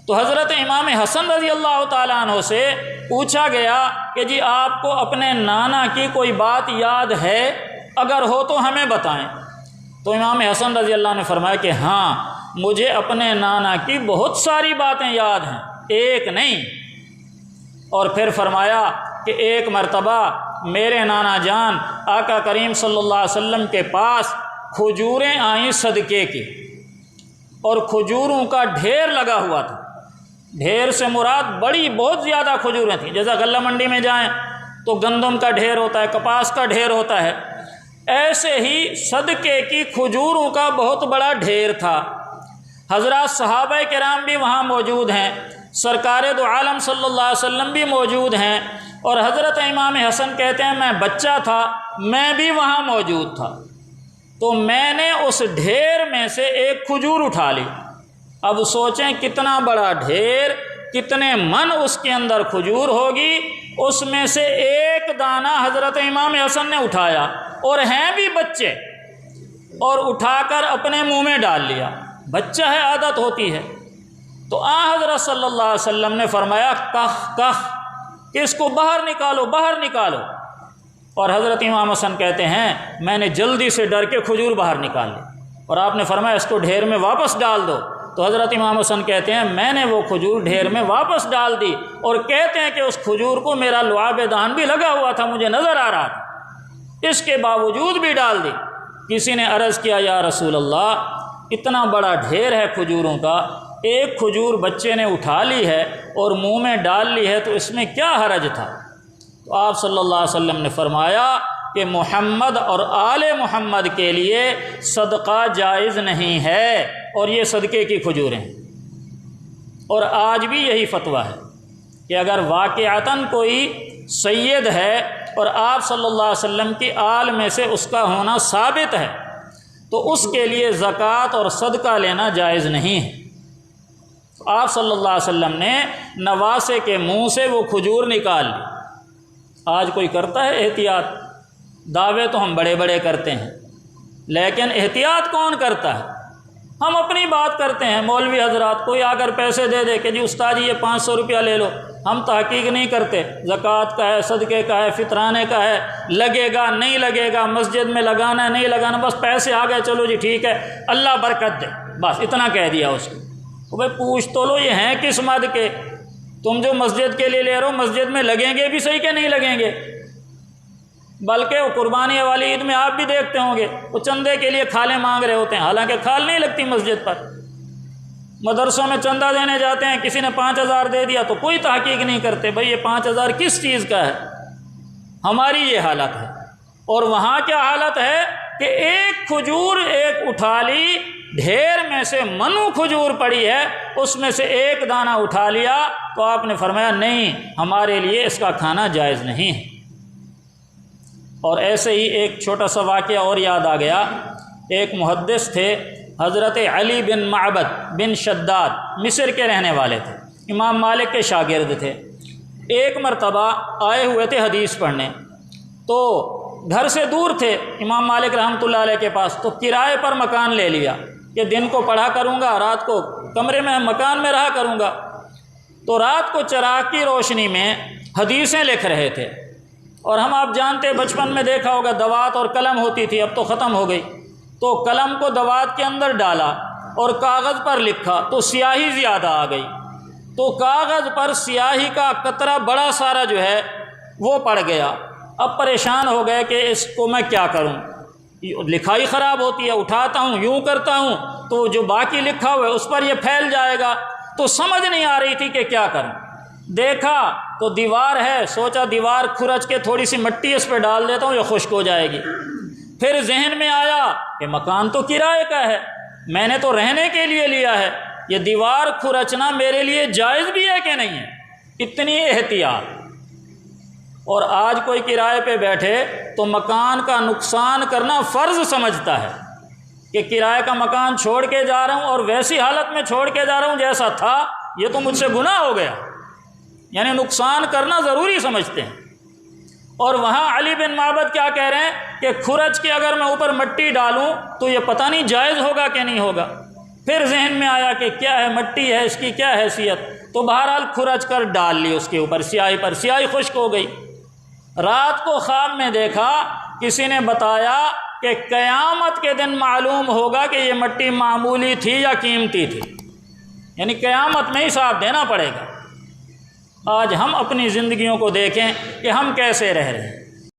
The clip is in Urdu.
تو حضرت امام حسن رضی اللہ تعالیٰ عنہ سے پوچھا گیا کہ جی آپ کو اپنے نانا کی کوئی بات یاد ہے؟ اگر ہو تو ہمیں بتائیں۔ تو امام حسن رضی اللہ عنہ نے فرمایا کہ ہاں، مجھے اپنے نانا کی بہت ساری باتیں یاد ہیں، ایک نہیں۔ اور پھر فرمایا کہ ایک مرتبہ میرے نانا جان آقا کریم صلی اللہ علیہ وسلم کے پاس کھجوریں آئیں صدقے کی، اور کھجوروں کا ڈھیر لگا ہوا تھا۔ ڈھیر سے مراد بڑی بہت زیادہ کھجوریں تھیں، جیسا غلہ منڈی میں جائیں تو گندم کا ڈھیر ہوتا ہے، کپاس کا ڈھیر ہوتا ہے، ایسے ہی صدقے کی کھجوروں کا بہت بڑا ڈھیر تھا۔ حضرات صحابہ کرام بھی وہاں موجود ہیں، سرکار دو عالم صلی اللہ علیہ وسلم بھی موجود ہیں، اور حضرت امام حسن کہتے ہیں میں بچہ تھا، میں بھی وہاں موجود تھا، تو میں نے اس ڈھیر میں سے ایک کھجور اٹھا لی۔ اب سوچیں کتنا بڑا ڈھیر، کتنے من اس کے اندر کھجور ہوگی، اس میں سے ایک دانہ حضرت امام حسن نے اٹھایا، اور ہیں بھی بچے، اور اٹھا کر اپنے منہ میں ڈال لیا۔ بچہ ہے، عادت ہوتی ہے۔ تو حضرت صلی اللہ علیہ وسلم نے فرمایا کخ کخ، کہ اس کو باہر نکالو، باہر نکالو۔ اور حضرت امام حسن کہتے ہیں میں نے جلدی سے ڈر کے کھجور باہر نکال لی، اور آپ نے فرمایا اس کو ڈھیر میں واپس ڈال دو۔ تو حضرت امام حسن کہتے ہیں میں نے وہ کھجور ڈھیر میں واپس ڈال دی، اور کہتے ہیں کہ اس کھجور کو میرا لعاب دہن بھی لگا ہوا تھا، مجھے نظر آ رہا تھا، اس کے باوجود بھی ڈال دی۔ کسی نے عرض کیا یا رسول اللہ، اتنا بڑا ڈھیر ہے کھجوروں کا، ایک کھجور بچے نے اٹھا لی ہے اور منہ میں ڈال لی ہے، تو اس میں کیا حرج تھا؟ تو آپ صلی اللہ علیہ وسلم نے فرمایا کہ محمد اور آل محمد کے لیے صدقہ جائز نہیں ہے، اور یہ صدقے کی کھجوریں ہیں۔ اور آج بھی یہی فتویٰ ہے کہ اگر واقعتاً کوئی سید ہے اور آپ صلی اللہ علیہ وسلم کی آل میں سے اس کا ہونا ثابت ہے، تو اس کے لیے زکوٰۃ اور صدقہ لینا جائز نہیں ہے۔ آپ صلی اللہ علیہ وسلم نے نواسے کے منہ سے وہ کھجور نکال لی۔ آج کوئی کرتا ہے احتیاط؟ دعوے تو ہم بڑے بڑے کرتے ہیں، لیکن احتیاط کون کرتا ہے؟ ہم اپنی بات کرتے ہیں۔ مولوی حضرات کوئی آ کر پیسے دے دے کہ جی استاد جی یہ 500 روپیہ لے لو، ہم تحقیق نہیں کرتے زکوٰۃ کا ہے، صدقے کا ہے، فطرانے کا ہے، لگے گا نہیں لگے گا، مسجد میں لگانا ہے نہیں لگانا، بس پیسے آ گئے چلو جی ٹھیک ہے اللہ برکت دے، بس اتنا کہہ دیا اس کو۔ تو بھائی پوچھ تو لو یہ ہیں کس مد کے؟ تم جو مسجد کے لیے لے رہے ہو مسجد میں لگیں گے بھی صحیح کہ نہیں لگیں گے؟ بلکہ وہ قربانی والی عید میں آپ بھی دیکھتے ہوں گے وہ چندے کے لیے کھالیں مانگ رہے ہوتے ہیں، حالانکہ کھال نہیں لگتی مسجد پر۔ مدرسوں میں چندہ دینے جاتے ہیں، کسی نے 5000 دے دیا تو کوئی تحقیق نہیں کرتے بھئی یہ 5000 کس چیز کا ہے۔ ہماری یہ حالت ہے، اور وہاں کیا حالت ہے کہ ایک کھجور ایک اٹھا لی، ڈھیر میں سے منو کھجور پڑی ہے، اس میں سے ایک دانہ اٹھا لیا، تو آپ نے فرمایا نہیں، ہمارے لیے اس کا کھانا جائز نہیں ہے۔ اور ایسے ہی ایک چھوٹا سا واقعہ اور یاد آ گیا۔ ایک محدث تھے حضرت علی بن معبد بن شداد، مصر کے رہنے والے تھے، امام مالک کے شاگرد تھے۔ ایک مرتبہ آئے ہوئے تھے حدیث پڑھنے، تو گھر سے دور تھے امام مالک رحمۃ اللہ علیہ کے پاس، تو کرائے پر مکان لے لیا کہ دن کو پڑھا کروں گا، رات کو کمرے میں مکان میں رہا کروں گا۔ تو رات کو چراغ کی روشنی میں حدیثیں لکھ رہے تھے، اور ہم آپ جانتے بچپن میں دیکھا ہوگا دوات اور قلم ہوتی تھی، اب تو ختم ہو گئی، تو قلم کو دوات کے اندر ڈالا اور کاغذ پر لکھا تو سیاہی زیادہ آ گئی، تو کاغذ پر سیاہی کا قطرہ بڑا سارا جو ہے وہ پڑ گیا۔ اب پریشان ہو گئے کہ اس کو میں کیا کروں، لکھائی خراب ہوتی ہے، اٹھاتا ہوں یوں کرتا ہوں تو جو باقی لکھا ہوا ہے اس پر یہ پھیل جائے گا، تو سمجھ نہیں آ رہی تھی کہ کیا کروں۔ دیکھا تو دیوار ہے، سوچا دیوار کھرچ کے تھوڑی سی مٹی اس پہ ڈال دیتا ہوں یہ خشک ہو جائے گی۔ پھر ذہن میں آیا کہ مکان تو کرائے کا ہے، میں نے تو رہنے کے لیے لیا ہے، یہ دیوار کھرچنا میرے لیے جائز بھی ہے کہ نہیں ہے؟ اتنی احتیاط۔ اور آج کوئی کرائے پہ بیٹھے تو مکان کا نقصان کرنا فرض سمجھتا ہے کہ کرائے کا مکان چھوڑ کے جا رہا ہوں اور ویسی حالت میں چھوڑ کے جا رہا ہوں جیسا تھا، یہ تو مجھ سے گناہ ہو گیا، یعنی نقصان کرنا ضروری سمجھتے ہیں۔ اور وہاں علی بن معبد کیا کہہ رہے ہیں کہ کھرچ کے اگر میں اوپر مٹی ڈالوں تو یہ پتہ نہیں جائز ہوگا کہ نہیں ہوگا۔ پھر ذہن میں آیا کہ کیا ہے، مٹی ہے، اس کی کیا حیثیت، تو بہرحال کھرچ کر ڈال لی اس کے اوپر سیاہی پر، سیاہی خشک ہو گئی۔ رات کو خواب میں دیکھا، کسی نے بتایا کہ قیامت کے دن معلوم ہوگا کہ یہ مٹی معمولی تھی یا قیمتی تھی، یعنی قیامت میں حساب دینا پڑے گا۔ آج ہم اپنی زندگیوں کو دیکھیں کہ ہم کیسے رہ رہے ہیں۔